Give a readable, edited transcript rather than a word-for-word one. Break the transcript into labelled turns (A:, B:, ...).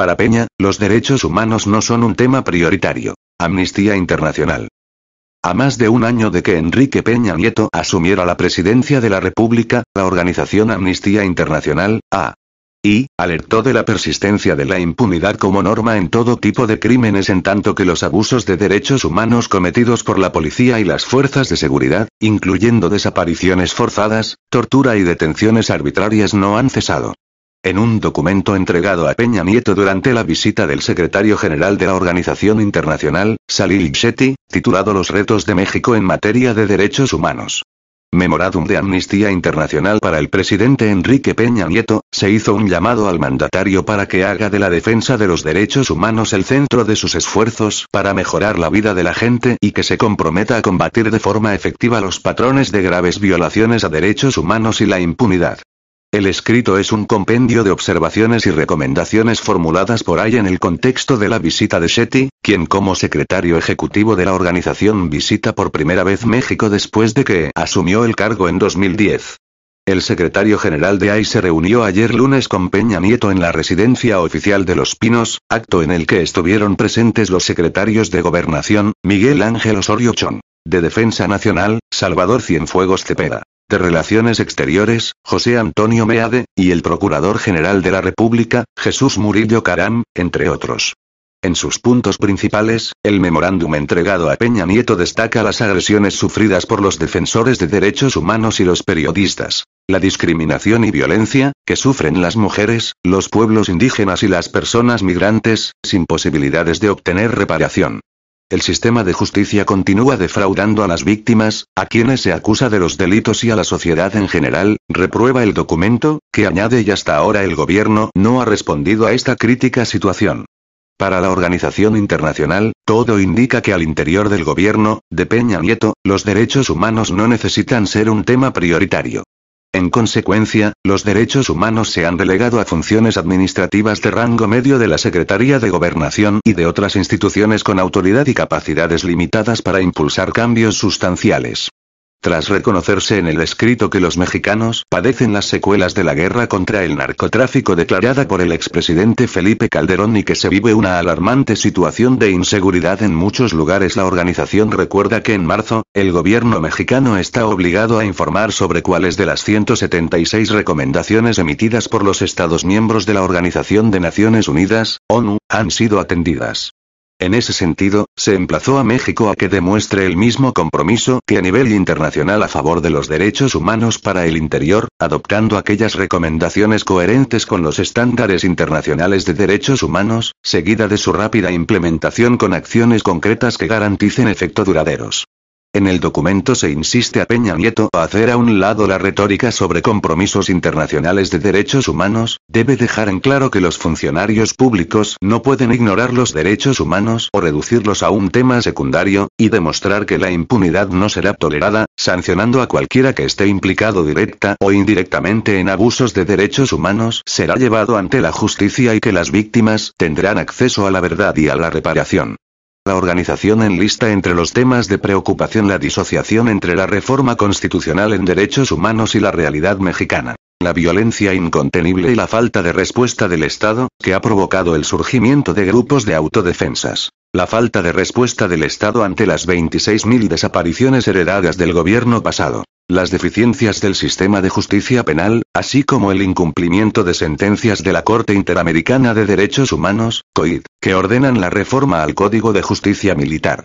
A: Para Peña, los derechos humanos no son un tema prioritario. Amnistía Internacional. A más de un año de que Enrique Peña Nieto asumiera la presidencia de la República, la organización Amnistía Internacional, A.I., alertó de la persistencia de la impunidad como norma en todo tipo de crímenes, en tanto que los abusos de derechos humanos cometidos por la policía y las fuerzas de seguridad, incluyendo desapariciones forzadas, tortura y detenciones arbitrarias, no han cesado. En un documento entregado a Peña Nieto durante la visita del secretario general de la organización internacional, Salil Shetty, titulado Los retos de México en materia de derechos humanos. Memorándum de Amnistía Internacional para el presidente Enrique Peña Nieto, se hizo un llamado al mandatario para que haga de la defensa de los derechos humanos el centro de sus esfuerzos para mejorar la vida de la gente y que se comprometa a combatir de forma efectiva los patrones de graves violaciones a derechos humanos y la impunidad. El escrito es un compendio de observaciones y recomendaciones formuladas por ahí en el contexto de la visita de Shetty, quien como secretario ejecutivo de la organización visita por primera vez México después de que asumió el cargo en 2010. El secretario general de AI se reunió ayer lunes con Peña Nieto en la residencia oficial de Los Pinos, acto en el que estuvieron presentes los secretarios de Gobernación, Miguel Ángel Osorio Chong; de Defensa Nacional, Salvador Cienfuegos Cepeda; de Relaciones Exteriores, José Antonio Meade, y el Procurador General de la República, Jesús Murillo Caram, entre otros. En sus puntos principales, el memorándum entregado a Peña Nieto destaca las agresiones sufridas por los defensores de derechos humanos y los periodistas, la discriminación y violencia que sufren las mujeres, los pueblos indígenas y las personas migrantes, sin posibilidades de obtener reparación. El sistema de justicia continúa defraudando a las víctimas, a quienes se acusa de los delitos y a la sociedad en general, reprueba el documento, que añade: y hasta ahora el gobierno no ha respondido a esta crítica situación. Para la organización internacional, todo indica que al interior del gobierno de Peña Nieto, los derechos humanos no necesitan ser un tema prioritario. En consecuencia, los derechos humanos se han delegado a funciones administrativas de rango medio de la Secretaría de Gobernación y de otras instituciones con autoridad y capacidades limitadas para impulsar cambios sustanciales. Tras reconocerse en el escrito que los mexicanos padecen las secuelas de la guerra contra el narcotráfico declarada por el expresidente Felipe Calderón y que se vive una alarmante situación de inseguridad en muchos lugares, la organización recuerda que en marzo, el gobierno mexicano está obligado a informar sobre cuáles de las 176 recomendaciones emitidas por los Estados miembros de la Organización de Naciones Unidas, ONU, han sido atendidas. En ese sentido, se emplazó a México a que demuestre el mismo compromiso que a nivel internacional a favor de los derechos humanos para el interior, adoptando aquellas recomendaciones coherentes con los estándares internacionales de derechos humanos, seguida de su rápida implementación con acciones concretas que garanticen efectos duraderos. En el documento se insiste a Peña Nieto a hacer a un lado la retórica sobre compromisos internacionales de derechos humanos, debe dejar en claro que los funcionarios públicos no pueden ignorar los derechos humanos o reducirlos a un tema secundario, y demostrar que la impunidad no será tolerada, sancionando a cualquiera que esté implicado directa o indirectamente en abusos de derechos humanos, será llevado ante la justicia y que las víctimas tendrán acceso a la verdad y a la reparación. La organización enlista entre los temas de preocupación la disociación entre la reforma constitucional en derechos humanos y la realidad mexicana, la violencia incontenible y la falta de respuesta del Estado, que ha provocado el surgimiento de grupos de autodefensas, la falta de respuesta del Estado ante las 26.000 desapariciones heredadas del gobierno pasado, las deficiencias del sistema de justicia penal, así como el incumplimiento de sentencias de la Corte Interamericana de Derechos Humanos, COID, que ordenan la reforma al Código de Justicia Militar.